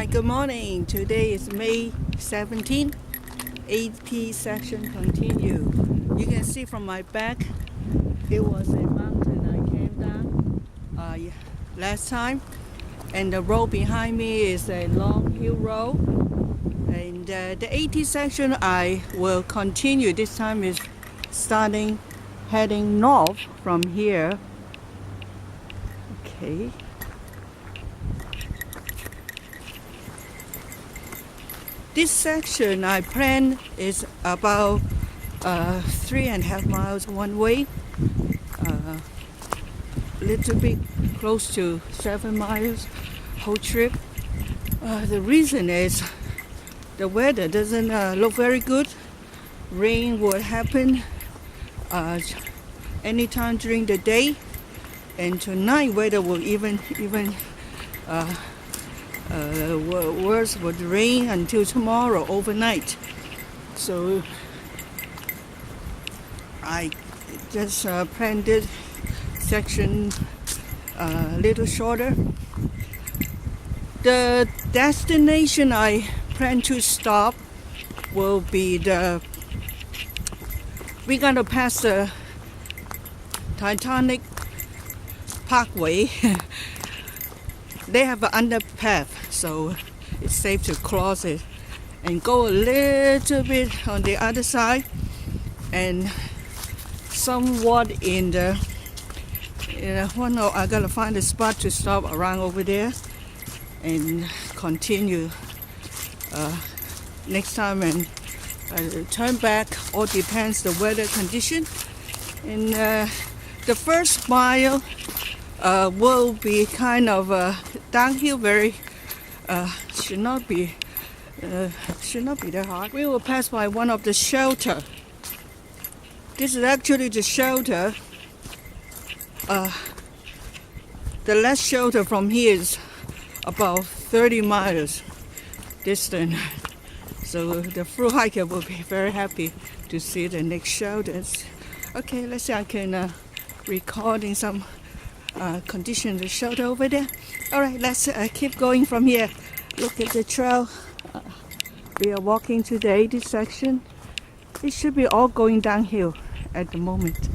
Hi, good morning. Today is May 17th. AT section continue. You can see from my back, it was a mountain I came down last time. And the road behind me is a long hill road. And the AT section I will continue. This time is heading north from here. Okay. This section I plan is about 3.5 miles one way, a little bit close to 7 miles whole trip. The reason is the weather doesn't look very good. Rain will happen anytime during the day, and tonight weather will even worse with rain until tomorrow overnight. So I just planned this section a little shorter. The destination I plan to stop will be we're gonna pass the Taconic Pkwy. They have an underpath, so it's safe to cross it and go a little bit on the other side, and somewhat in the I gotta find a spot to stop around over there and continue next time and turn back. All depends the weather condition. And the first mile will be kind of downhill, very should not be that hard. We will pass by one of the shelter. This is actually the shelter. The last shelter from here is about 30 miles distant. So the through hiker will be very happy to see the next shelters. Okay, let's see, I can recording some condition the shelter over there. All right, let's keep going from here. Look at the trail we are walking today. This section, it should be all going downhill at the moment.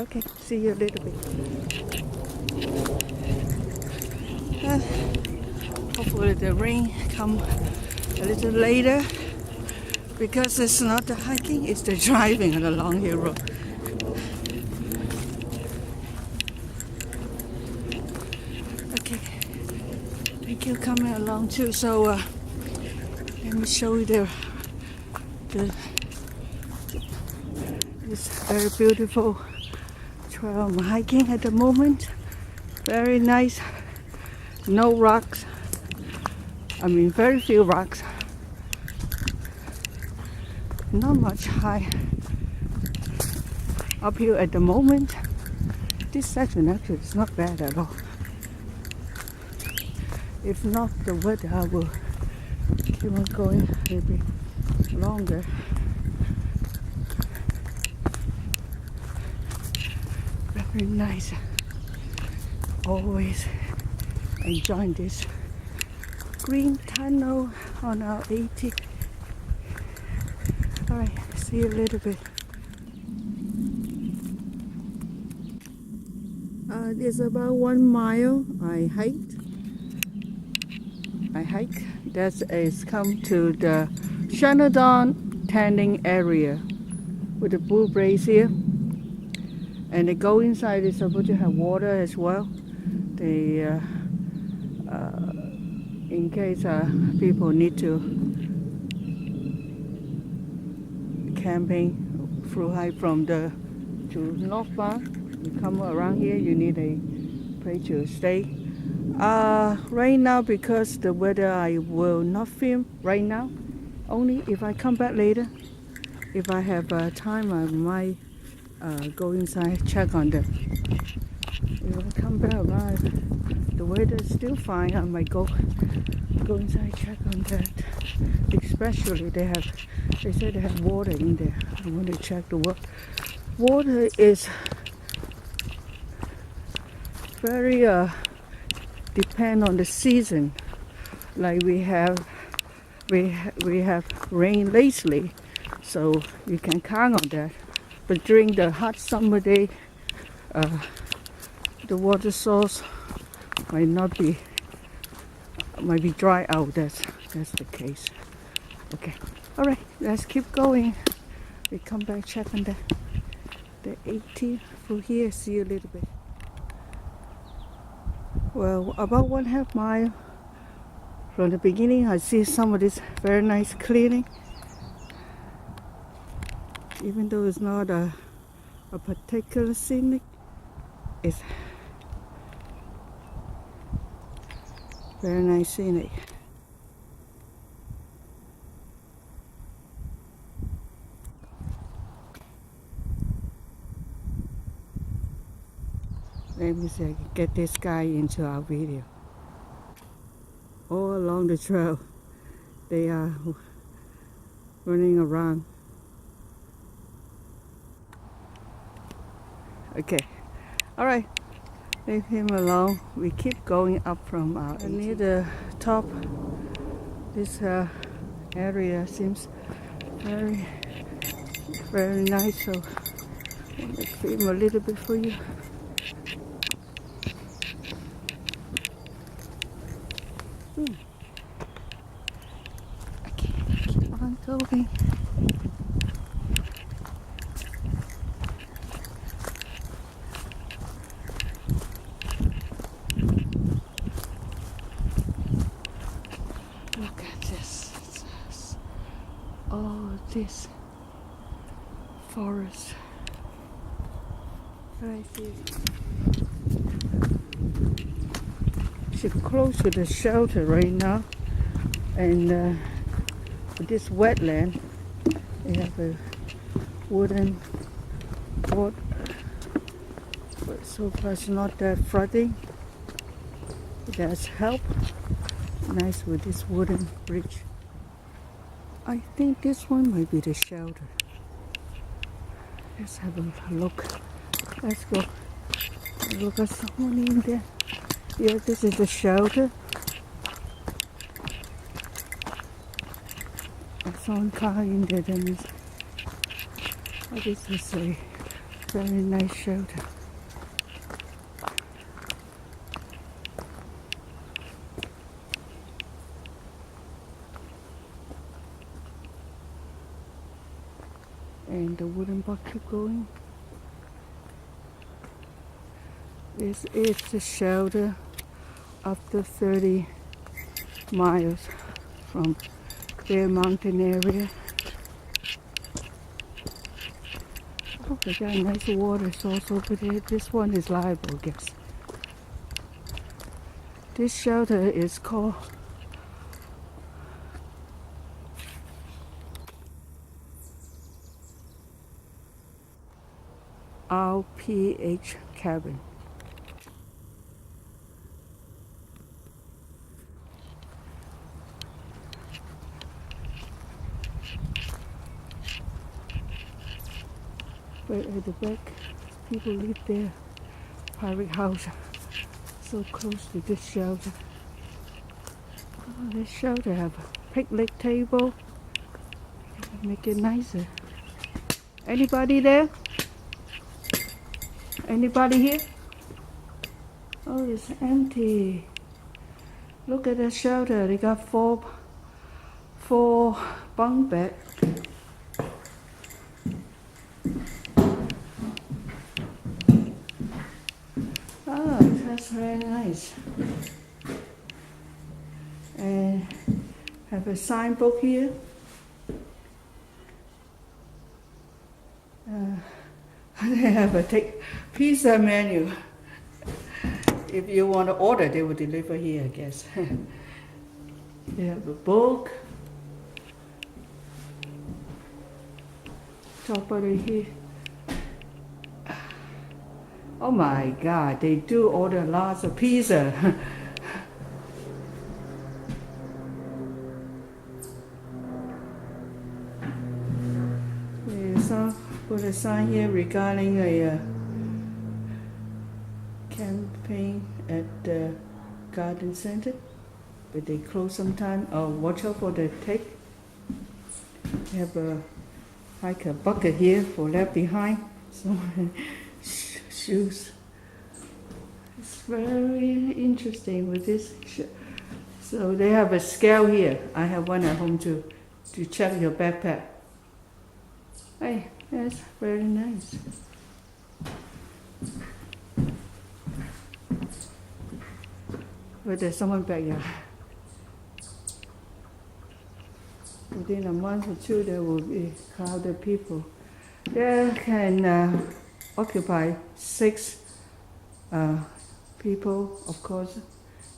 Okay, see you a little bit. Hopefully the rain come a little later, because it's not the hiking, it's the driving on the long hill road. Okay, thank you coming along too. So let me show you this very beautiful trail I'm hiking at the moment. Very nice, no rocks. I mean, very few rocks. Not much high uphill at the moment. This section actually is not bad at all. If not the weather, I will keep on going maybe longer. Very nice. Always enjoying this green tunnel on our AT. Alright, see you a little bit. It's about 1 mile I hiked. That is come to the Sectional tanning area with the blue brazier. And they go inside, it's supposed to have water as well. They in case people need to camping through hike from to northbound. You come around here, you need a place to stay. Right now, because the weather, I will not film right now. Only if I come back later. If I have time, I might go inside, check on them. If I come back around, the weather is still fine, I might go Go inside, check on that. Especially they said they have water in there. I want to check the water. Water is very depend on the season. Like we have rain lately, so you can count on that. But during the hot summer day, the water source might be dry out. That's the case. Okay, all right, let's keep going. We come back, check on the AT through here, see you a little bit. Well, about 1/2 mile from the beginning, I see some of this very nice clearing. Even though it's not a particular scenic, it's very nice scenic. Let me see if I can get this guy into our video. All along the trail, they are running around. Okay, all right, leave him alone. We keep going up from our near the top. This area seems very, very nice. So I want to film a little bit for you. Okay, keep on going. Look at this. Oh, this forest. I see. She's close to the shelter right now, and this wetland, they have a wooden board, but so far it's not that flooding. It has helped. Nice with this wooden bridge. I think this one might be the shelter. Let's have a look. Let's go look at someone in there. Yeah, this is the shelter. I saw a car in there. That means this is a very nice shelter. And the wooden box keep going. This is the shelter after 30 miles from Clear Mountain area. Oh, they got nice water source over there. This one is liable, I guess. This shelter is called RPH cabin. Right at the back, people live there. Private house, so close to this shelter. Oh, this shelter have a picnic table. Make it nicer. Anybody there? Anybody here? Oh, it's empty. Look at the shelter. They got four bunk beds. Oh, that's very nice. And have a signboard here. They have a pizza menu. If you want to order, they will deliver here, I guess. They have a book. Top of it here. Oh my God, they do order lots of pizza. put a sign here regarding a campaign at the garden center, but they close sometime. Watch out for the tick. We have like a bucket here for left behind. So shoes. It's very interesting with this. So they have a scale here. I have one at home to check your backpack. Hey, that's very nice. But there's someone back here. Within a month or two, there will be crowded people. They can occupy 6 people, of course.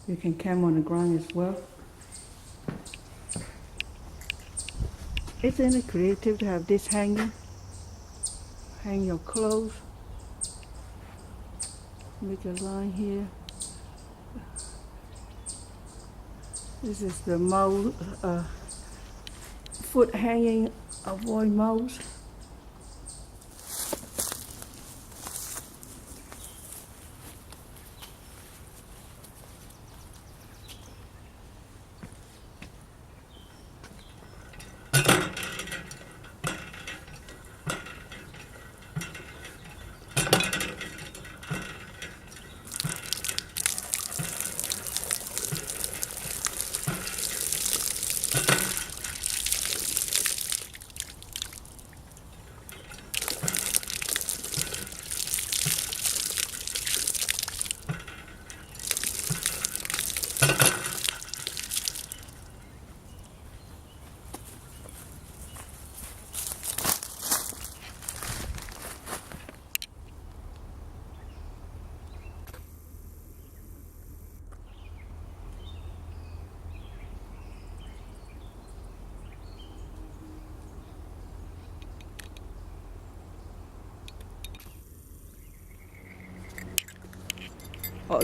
You can camp on the ground as well. Isn't it creative to have this hanging? Hang your clothes. Make a line here. This is the mouse, foot hanging, avoid mouse.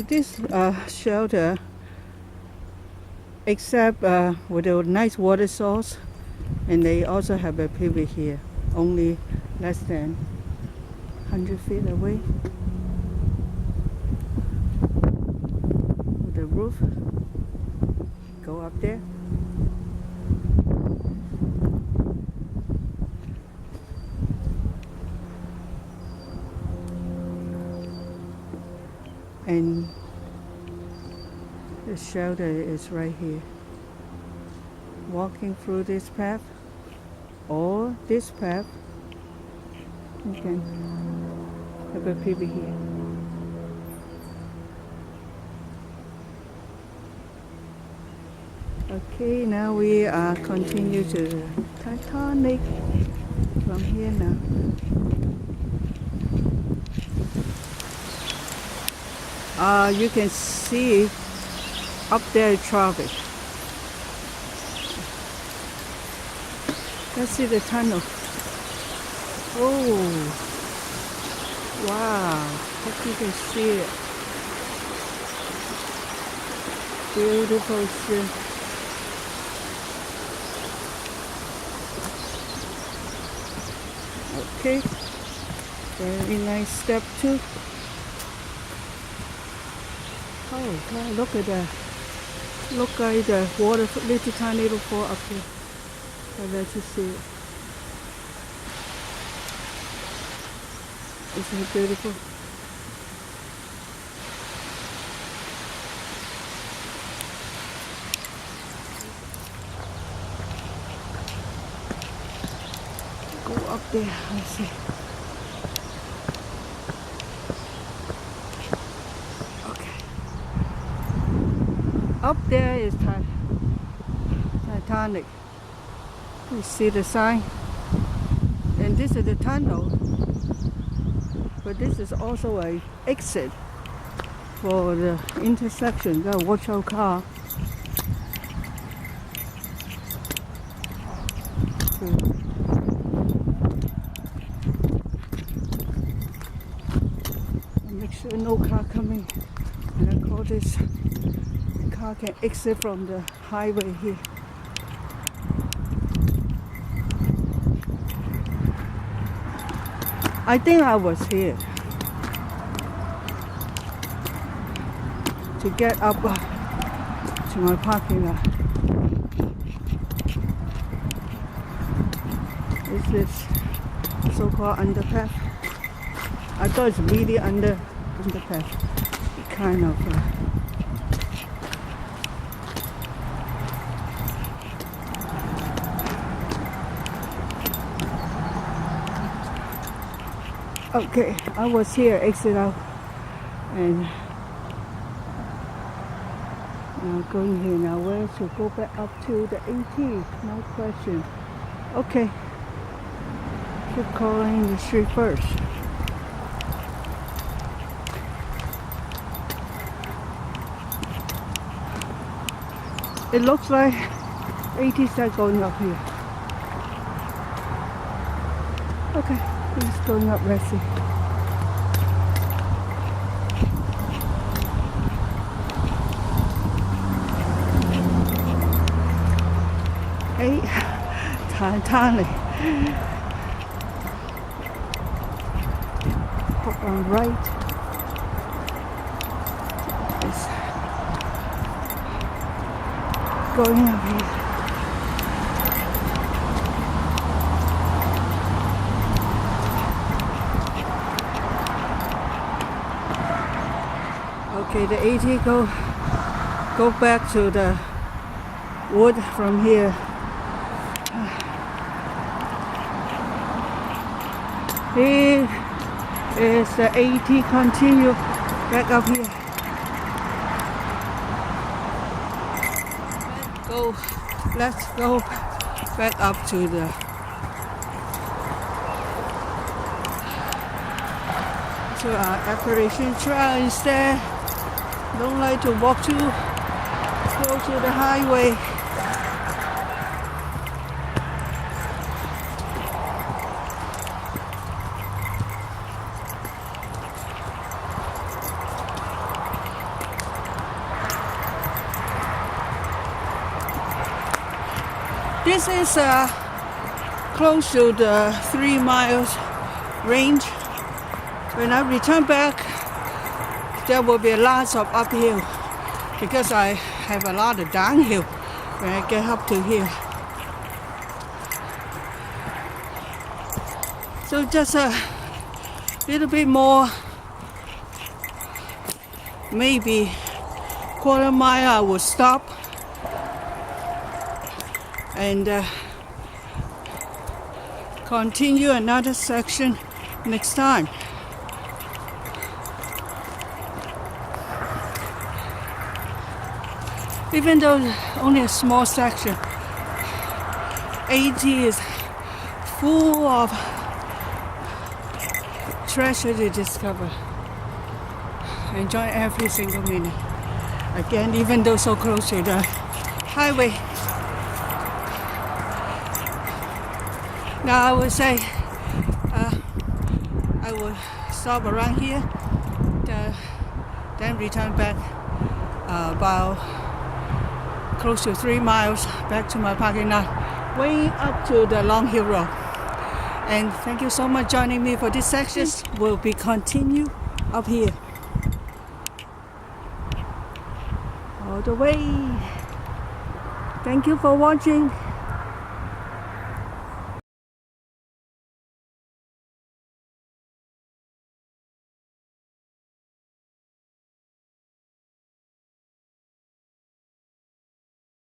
This shelter, except with a nice water source, and they also have a pkwy here, only less than 100 feet away. With the roof, go up there. And the shelter is right here. Walking through this path or this path, you can have a pkwy here. Okay, now we continue to the Taconic from here now. You can see up there traffic. Let's see the tunnel. Oh, wow! Hope you can see it. Beautiful scene. Okay, very nice step too. Oh God, look at that. Look at the water, little tiny little fall up here. I'll let you see it. Isn't it beautiful? Go up there, let's see. Up there is Taconic. You see the sign? And this is the tunnel. But this is also an exit for the intersection. Gotta watch our car. Make sure no car coming. And I call this car can exit from the highway here. I think I was here to get up to my parking lot. Is this so-called underpass? I thought it's really underpass. Kind of. Okay, I was here, exit out, and now going here now. Where to go back up to the AT? No question. Okay, keep calling the street first. It looks like AT start going up here. Okay, it's going up, let's see. Hey, Taconic. Hook on right. It's going up here. Okay, the AT go back to the wood from here. Here is the AT continue back up here. Let's go back up to the our Appalachian trail instead. Don't like to walk too close to the highway. This is close to the 3 miles range. When I return back, there will be lots of uphill because I have a lot of downhill when I get up to here. So just a little bit more, maybe quarter mile I will stop and continue another section next time. Even though only a small section, AT is full of treasure to discover. Enjoy every single minute. Again, even though so close to the highway. Now I would say I will stop around here, then return back about close to 3 miles back to my parking lot, way up to the Long Hill Road. And thank you so much joining me for this section. This will be continue up here all the way. Thank you for watching.